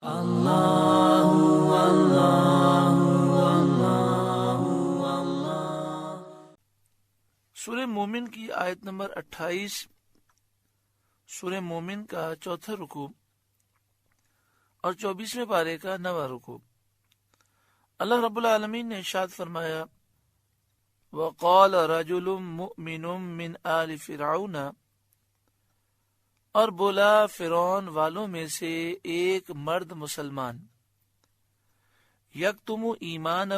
اللہ اللہ اللہ۔ سورہ مومن کی آیت نمبر 28، سورہ مومن کا چوتھا رکوع اور 24ویں پارے کا 9واں رکوع۔ اللہ رب العالمین نے ارشاد فرمایا، وَقَالَ رَجُلٌ مُؤْمِنٌ مِّنْ آلِ فِرْعَوْنَ، اور بولا فرعون والوں میں سے ایک مرد مسلمان، یکتم ایمانہ،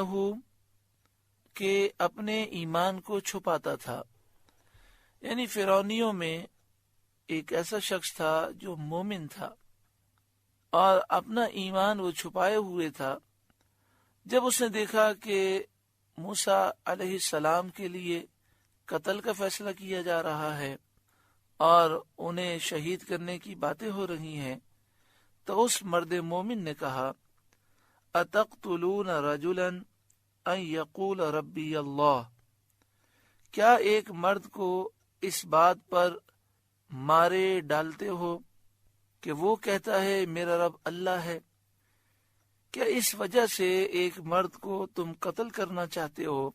کہ اپنے ایمان کو چھپاتا تھا۔ یعنی فرعونیوں میں ایک ایسا شخص تھا جو مومن تھا اور اپنا ایمان وہ چھپائے ہوئے تھا۔ جب اس نے دیکھا کہ موسیٰ علیہ السلام کے لیے قتل کا فیصلہ کیا جا رہا ہے اور انہیں شہید کرنے کی باتیں ہو رہی ہیں، تو اس مرد مومن نے کہا، اتقتلون رجلا ان یقول ربی اللہ، کیا ایک مرد کو اس بات پر مارے ڈالتے ہو کہ وہ کہتا ہے میرا رب اللہ ہے؟ کیا اس وجہ سے ایک مرد کو تم قتل کرنا چاہتے ہو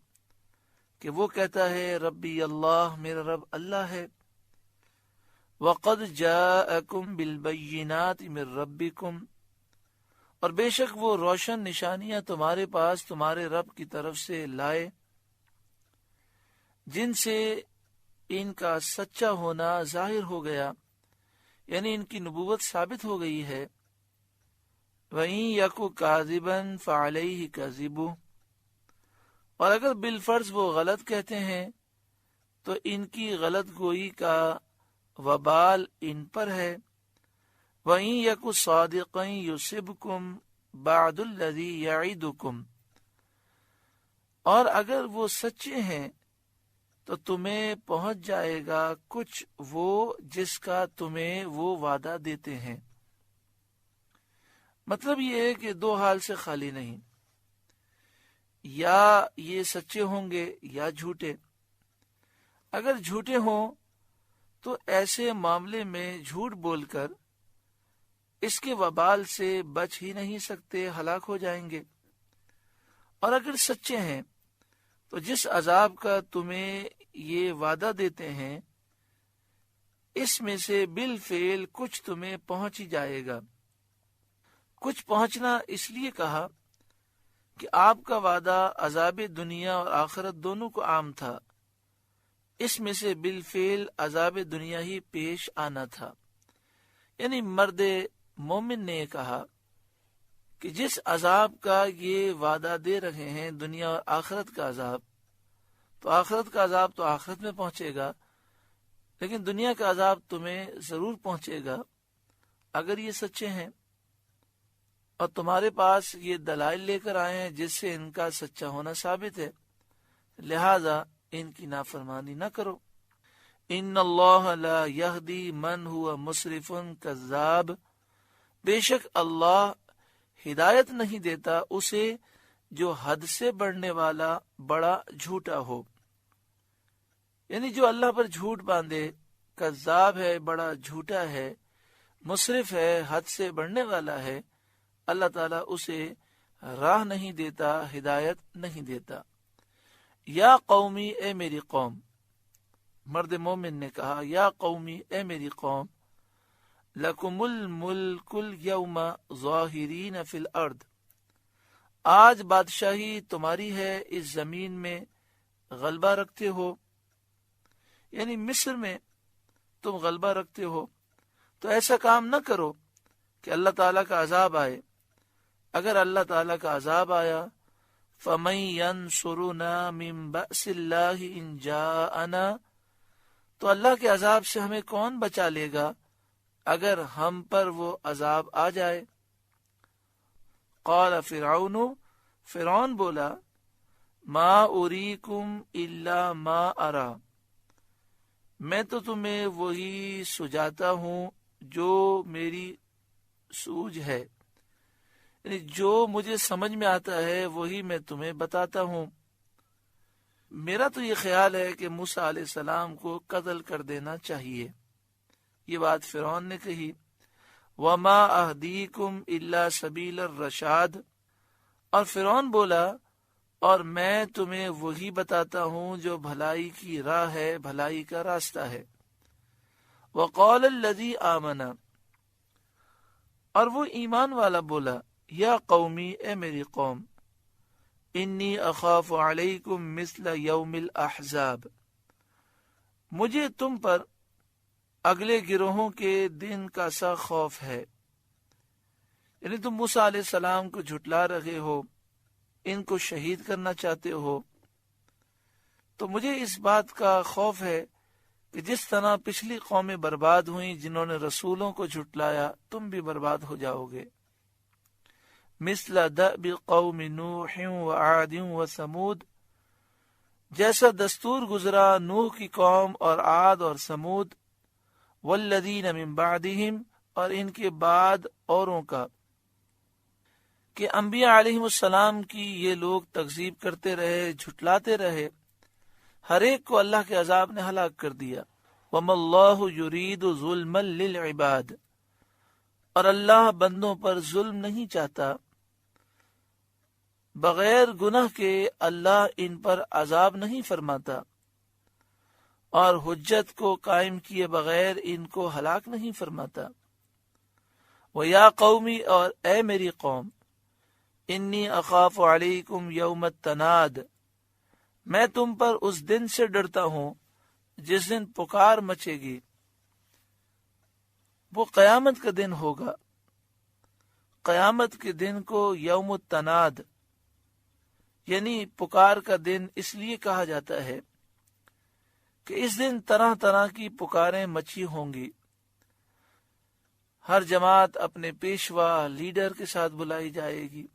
کہ وہ کہتا ہے ربی اللہ، میرا رب اللہ ہے؟ وَقَدْ جَاءَكُمْ بِالْبَيِّنَاتِ مِنْ رَبِّكُمْ، اور بے شک وہ روشن نشانیاں تمہارے پاس تمہارے رب کی طرف سے لائے، جن سے ان کا سچا ہونا ظاہر ہو گیا، یعنی ان کی نبوت ثابت ہو گئی ہے۔ وَإِن يَكُ كَاذِبًا فَعَلَيْهِ كَذِبُهُ، اور اگر بالفرض وہ غلط کہتے ہیں تو ان کی غلط گوئی کا وبال ان پر ہے۔ وَإِن يَكُ صَادِقًا يُصِبْكُمْ بَعْضُ الَّذِي يَعِدُكُمْ، اور اگر وہ سچے ہیں تو تمہیں پہنچ جائے گا کچھ وہ جس کا تمہیں وہ وعدہ دیتے ہیں۔ مطلب یہ ہے کہ دو حال سے خالی نہیں، یا یہ سچے ہوں گے یا جھوٹے۔ اگر جھوٹے ہوں تو ایسے معاملے میں جھوٹ بول کر اس کے وبال سے بچ ہی نہیں سکتے، ہلاک ہو جائیں گے۔ اور اگر سچے ہیں تو جس عذاب کا تمہیں یہ وعدہ دیتے ہیں اس میں سے بالفعل کچھ تمہیں پہنچ ہی جائے گا۔ کچھ پہنچنا اس لیے کہا کہ آپ کا وعدہ عذاب دنیا اور آخرت دونوں کو عام تھا، اس میں سے بالفعل عذاب دنیا ہی پیش آنا تھا۔ یعنی مرد مومن نے کہا کہ جس عذاب کا یہ وعدہ دے رہے ہیں، دنیا اور آخرت کا عذاب، تو آخرت کا عذاب تو آخرت میں پہنچے گا، لیکن دنیا کا عذاب تمہیں ضرور پہنچے گا اگر یہ سچے ہیں اور تمہارے پاس یہ دلائل لے کر آئے ہیں جس سے ان کا سچا ہونا ثابت ہے، لہذا ان کی نافرمانی نہ کرو۔ ان اللہ لا یہدی من ہوا مسرف کذاب، بے شک اللہ ہدایت نہیں دیتا اسے جو حد سے بڑھنے والا بڑا جھوٹا ہو۔ یعنی جو اللہ پر جھوٹ باندھے، کذاب ہے، بڑا جھوٹا ہے، مسرف ہے، حد سے بڑھنے والا ہے، اللہ تعالیٰ اسے راہ نہیں دیتا، ہدایت نہیں دیتا۔ یا قومی، اے میری قوم، مرد مومن نے کہا، یا قومی، اے میری قوم، لکم الملک اليوم ظاہرین فی الارض، آج بادشاہی تمہاری ہے اس زمین میں، غلبہ رکھتے ہو، یعنی مصر میں تم غلبہ رکھتے ہو، تو ایسا کام نہ کرو کہ اللہ تعالیٰ کا عذاب آئے۔ اگر اللہ تعالیٰ کا عذاب آیا، فَمَن يَنصُرُنَا مِن بَأْسِ اللَّهِ إِن جَاءَنَا، تو اللہ کے عذاب سے ہمیں کون بچا لے گا اگر ہم پر وہ عذاب آ جائے۔ قال فرعون، فرعون بولا، ما اریکم الا ما ارا، میں تو تمہیں وہی سجاتا ہوں جو میری سوجھ ہے، یعنی جو مجھے سمجھ میں آتا ہے وہی میں تمہیں بتاتا ہوں۔ میرا تو یہ خیال ہے کہ موسیٰ علیہ السلام کو قتل کر دینا چاہیے۔ یہ بات فرعون نے کہی۔ وما اہدیکم الا سبیل الرشاد، اور فرعون بولا اور میں تمہیں وہی بتاتا ہوں جو بھلائی کی راہ ہے، بھلائی کا راستہ ہے۔ وقال الذی آمن، اور وہ ایمان والا بولا، یا قومی، اے میری قوم، انی اخاف علیکم مثل یوم الاحزاب، مجھے تم پر اگلے گروہوں کے دن کا سا خوف ہے۔ یعنی تم موسیٰ علیہ السلام کو جھٹلا رہے ہو، ان کو شہید کرنا چاہتے ہو، تو مجھے اس بات کا خوف ہے کہ جس طرح پچھلی قومیں برباد ہوئیں جنہوں نے رسولوں کو جھٹلایا، تم بھی برباد ہو جاؤ گے۔ مثل دأب قوم نوح وعاد وثمود، جیسا دستور گزرا نوح کی قوم اور عاد اور سمود، والذین من بعدہم، اور ان کے بعد اوروں کا، کہ انبیاء علیہ السلام کی یہ لوگ تکذیب کرتے رہے، جھٹلاتے رہے، ہر ایک کو اللہ کے عذاب نے ہلاک کر دیا۔ وَمَا اللَّهُ يُرِيدُ ظُلْمًا لِلْعِبَادِ، اور اللہ بندوں پر ظلم نہیں چاہتا، بغیر گناہ کے اللہ ان پر عذاب نہیں فرماتا، اور حجت کو قائم کیے بغیر ان کو ہلاک نہیں فرماتا۔ وَيَا قَوْمِ، اور اے میری قوم، انی اخاف علیکم یوم التناد، میں تم پر اس دن سے ڈرتا ہوں جس دن پکار مچے گی۔ وہ قیامت کا دن ہوگا۔ قیامت کے دن کو یوم التناد یعنی پکار کا دن اس لیے کہا جاتا ہے کہ اس دن طرح طرح کی پکاریں مچی ہوں گی، ہر جماعت اپنے پیشوا لیڈر کے ساتھ بلائی جائے گی،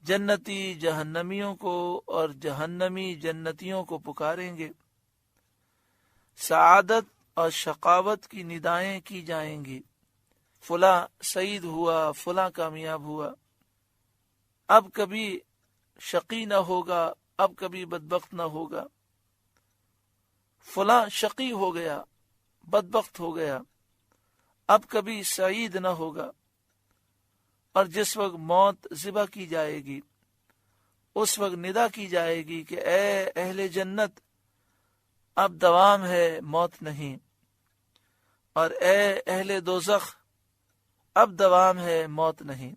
جنتی جہنمیوں کو اور جہنمی جنتیوں کو پکاریں گے، سعادت اور شقاوت کی ندائیں کی جائیں گی، فلاں سعید ہوا، فلاں کامیاب ہوا، اب کبھی شقی نہ ہوگا، اب کبھی بدبخت نہ ہوگا، فلاں شقی ہو گیا، بدبخت ہو گیا، اب کبھی سعید نہ ہوگا۔ اور جس وقت موت ذبح کی جائے گی، اس وقت ندا کی جائے گی کہ اے اہل جنت، اب دوام ہے، موت نہیں، اور اے اہل دوزخ، اب دوام ہے، موت نہیں۔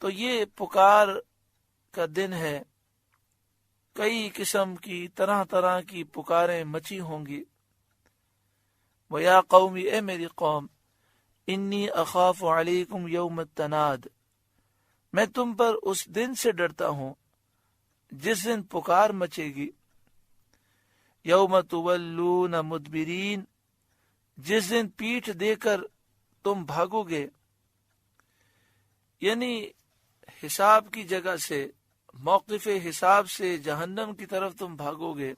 تو یہ پکار کا دن ہے، کئی قسم کی طرح طرح کی پکاریں مچی ہوں گی۔ وَيَا قَوْمِ، اے میری قوم، انی اخاف علیکم یوم التناد، میں تم پر اس دن سے ڈرتا ہوں جس دن پکار مچے گی، یوم تولون مدبرین، جس دن پیٹھ دے کر تم بھاگو گے، یعنی حساب کی جگہ سے، موقف حساب سے جہنم کی طرف تم بھاگو گے۔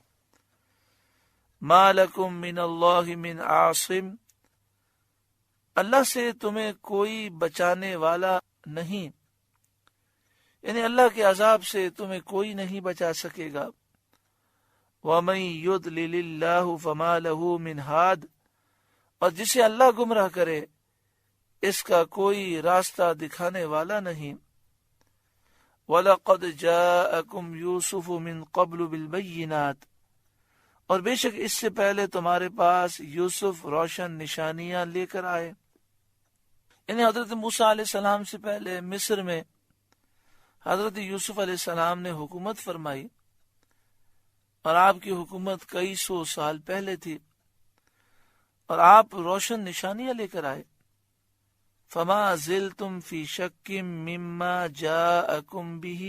ما لکم من اللہ من عاصم، اللہ سے تمہیں کوئی بچانے والا نہیں، یعنی اللہ کے عذاب سے تمہیں کوئی نہیں بچا سکے گا۔ وَمَن يُضْلِلِ اللَّهُ فَمَا لَهُ مِنْ هَادٍ، اور جسے اللہ گمراہ کرے اس کا کوئی راستہ دکھانے والا نہیں۔ وَلَقَدْ جَاءَكُمْ يُوسُفُ مِنْ قَبْلُ بِالْبَيِّنَاتِ، اور بے شک اس سے پہلے تمہارے پاس یوسف روشن نشانیاں لے کر آئے، یعنی حضرت موسیٰ علیہ السلام سے پہلے مصر میں حضرت یوسف علیہ السلام نے حکومت فرمائی، اور آپ کی حکومت کئی سو سال پہلے تھی، اور آپ روشن نشانیاں لے کر آئے۔ فما زلتم فی شک مما جاءکم بہ،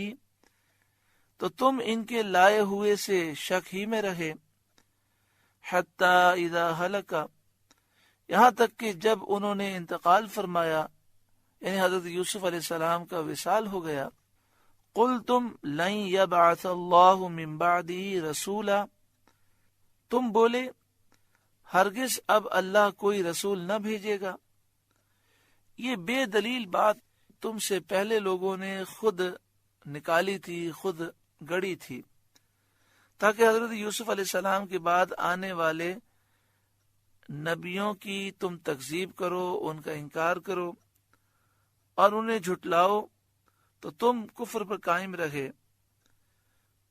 تو تم ان کے لائے ہوئے سے شک ہی میں رہے، حتی اذا ہلک، یہاں تک کہ جب انہوں نے انتقال فرمایا، یعنی حضرت یوسف علیہ السلام کا وصال ہو گیا، قلتم لن یبعث اللہ من بعدہ رسولا، تم بولے ہرگز اب اللہ کوئی رسول نہ بھیجے گا۔ یہ بے دلیل بات تم سے پہلے لوگوں نے خود نکالی تھی، خود گڑی تھی، تاکہ حضرت یوسف علیہ السلام کے بعد آنے والے نبیوں کی تم تکذیب کرو، ان کا انکار کرو اور انہیں جھٹلاؤ تو تم کفر پر قائم رہے،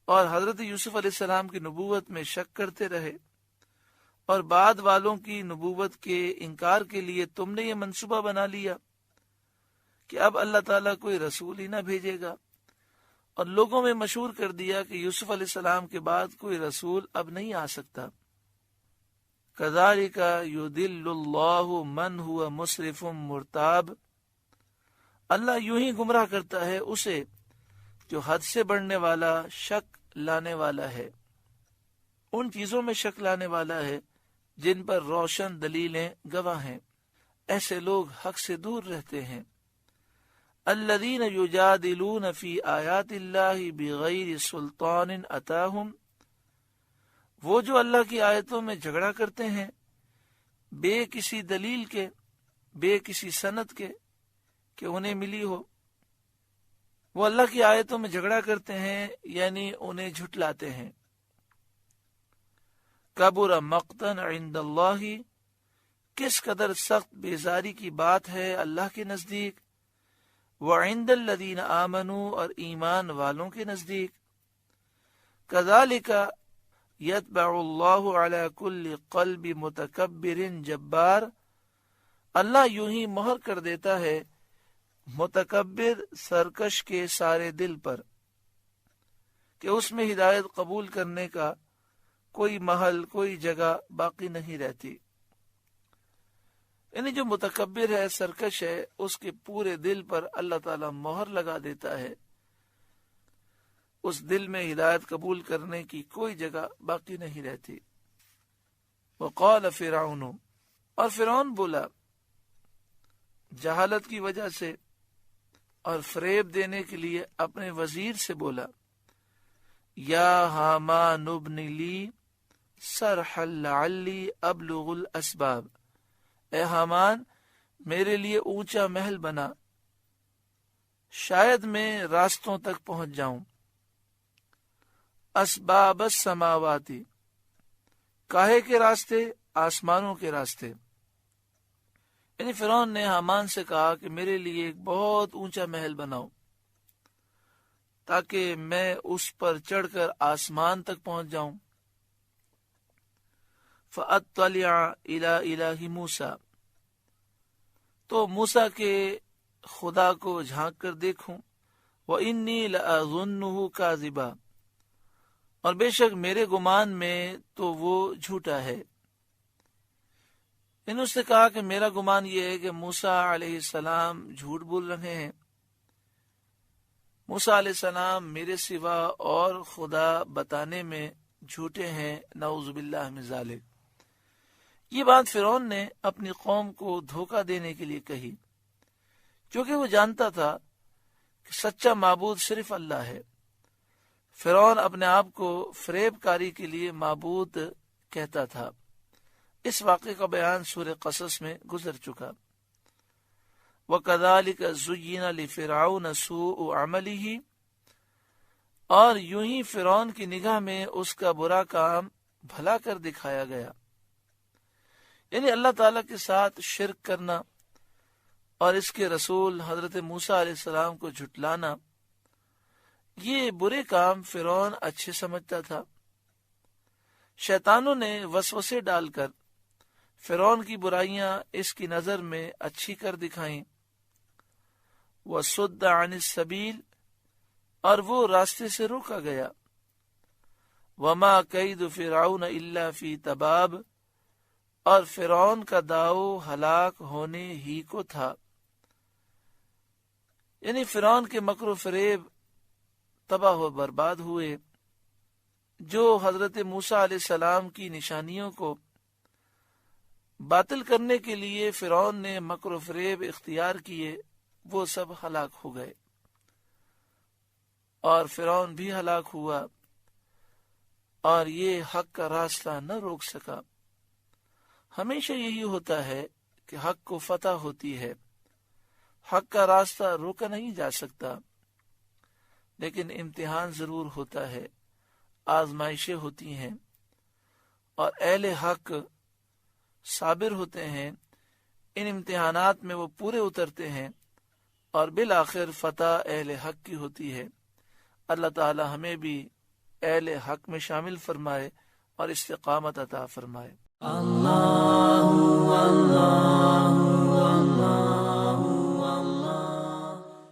اور حضرت یوسف علیہ السلام کی نبوت میں شک کرتے رہے، اور بعد والوں کی نبوت کے انکار کے لیے تم نے یہ منصوبہ بنا لیا کہ اب اللہ تعالیٰ کوئی رسول ہی نہ بھیجے گا، اور لوگوں میں مشہور کر دیا کہ یوسف علیہ السلام کے بعد کوئی رسول اب نہیں آ سکتا۔ کذالک یضل اللہ من ہوا مسرف مرتاب، اللہ یوں ہی گمراہ کرتا ہے اسے جو حد سے بڑھنے والا، شک لانے والا ہے، ان چیزوں میں شک لانے والا ہے جن پر روشن دلیلیں گواہ ہیں۔ ایسے لوگ حق سے دور رہتے ہیں۔ الذین یجادلون فی آیات اللہ بغیر سلطان اتاہم، وہ جو اللہ کی آیتوں میں جھگڑا کرتے ہیں بے کسی دلیل کے، بے کسی سند کے کہ انہیں ملی ہو۔ وہ اللہ کی آیتوں میں جھگڑا کرتے ہیں یعنی انہیں جھٹلاتے ہیں۔ کبر مقتا عند اللہ، کس قدر سخت بیزاری کی بات ہے اللہ کے نزدیک، وعند الذین آمنوا، اور ایمان والوں کے نزدیک۔ کذالک یطبع اللہ علی کل قلب متکبر جبار، اللہ یوں ہی مہر کر دیتا ہے متکبر سرکش کے سارے دل پر کہ اس میں ہدایت قبول کرنے کا کوئی محل، کوئی جگہ باقی نہیں رہتی۔ یعنی جو متکبر ہے، سرکش ہے، اس کے پورے دل پر اللہ تعالیٰ مہر لگا دیتا ہے، اس دل میں ہدایت قبول کرنے کی کوئی جگہ باقی نہیں رہتی۔ وقال فرعون، اور فرعون بولا جہالت کی وجہ سے اور فریب دینے کے لیے اپنے وزیر سے بولا، یا حامان ابن لی صرحا لعلی ابلغ الاسباب، اے حامان میرے لیے اونچا محل بنا، شاید میں راستوں تک پہنچ جاؤں۔ اسباب السماواتی، کاہے کے راستے؟ آسمانوں کے راستے۔ یعنی فرعون نے حامان سے کہا کہ میرے لیے ایک بہت اونچا محل بناؤ تاکہ میں اس پر چڑھ کر آسمان تک پہنچ جاؤں۔ فَأَطَّلِعَ إِلَىٰ إِلَٰهِ مُوسَىٰ، تو موسیٰ کے خدا کو جھانک کر دیکھوں۔ وَإِنِّي لَأَظُنُّهُ كَاذِبًا، اور بے شک میرے گمان میں تو وہ جھوٹا ہے۔ انہوں نے کہا کہ میرا گمان یہ ہے کہ موسیٰ علیہ السلام جھوٹ بول رہے ہیں، موسیٰ علیہ السلام میرے سوا اور خدا بتانے میں جھوٹے ہیں، نعوذ باللہ من ذالک۔ یہ بات فرعون نے اپنی قوم کو دھوکہ دینے کے لیے کہی، کیونکہ وہ جانتا تھا کہ سچا معبود صرف اللہ ہے۔ فرعون اپنے آپ کو فریب کاری کے لیے معبود کہتا تھا۔ اس واقعے کا بیان سورہ قصص میں گزر چکا۔ وَكَذَلِكَ زُيِّنَ لِفِرْعَوْنَ سُوءُ عَمَلِهِ، اور یوں ہی فرعون کی نگاہ میں اس کا برا کام بھلا کر دکھایا گیا، یعنی اللہ تعالیٰ کے ساتھ شرک کرنا اور اس کے رسول حضرت موسیٰ علیہ السلام کو جھٹلانا، یہ برے کام فرعون اچھے سمجھتا تھا۔ شیطانوں نے وسوسے ڈال کر فرعون کی برائیاں اس کی نظر میں اچھی کر دکھائیں۔ وَصُدَّ عَنِ السَّبِيلِ، اور وہ راستے سے روکا گیا۔ وَمَا كَيْدُ فِرْعَوْنَ إِلَّا فِي تَبَابٍ، اور فرعون کا داؤ ہلاک ہونے ہی کو تھا، یعنی فرعون کے مکر و فریب تباہ و برباد ہوئے۔ جو حضرت موسیٰ علیہ السلام کی نشانیوں کو باطل کرنے کے لیے فرعون نے مکر و فریب اختیار کیے، وہ سب ہلاک ہو گئے، اور فرعون بھی ہلاک ہوا، اور یہ حق کا راستہ نہ روک سکا۔ ہمیشہ یہی ہوتا ہے کہ حق کو فتح ہوتی ہے، حق کا راستہ روکا نہیں جا سکتا، لیکن امتحان ضرور ہوتا ہے، آزمائشیں ہوتی ہیں، اور اہل حق صابر ہوتے ہیں، ان امتحانات میں وہ پورے اترتے ہیں اور بالآخر فتح اہل حق کی ہوتی ہے۔ اللہ تعالی ہمیں بھی اہل حق میں شامل فرمائے اور استقامت عطا فرمائے۔ اللہ اللہ